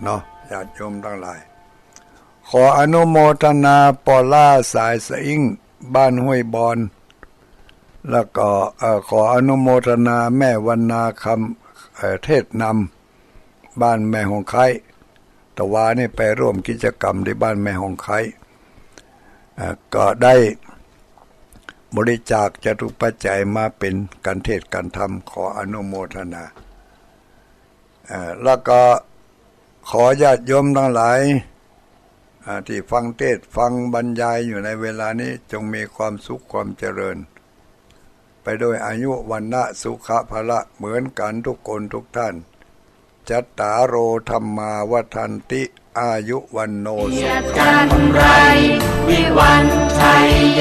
เนาะญาติโยมทั้งหลายขออนุโมทนาปอล่าสายสะอิงบ้านห้วยบอนแล้วก็ขออนุโมทนาแม่วรรณาคำเทศนำบ้านแม่หงไคตะวานี่ไปร่วมกิจกรรมที่บ้านแม่หงไคก็ได้บริจาคจตุปัจจัยมาเป็นการเทศน์การธรรมขออนุโมทนาแล้วก็ขอญาติโยมทั้งหลายที่ฟังเทศน์ฟังบรรยายอยู่ในเวลานี้จงมีความสุขความเจริญไปด้วยอายุวันนะสุขะพละเหมือนกันทุกคนทุกท่านจัตตารโอธรรมาวัฏันติอายุวันโนสุขังไรวิวันชัยเย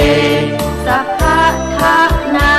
สัพพะทะนา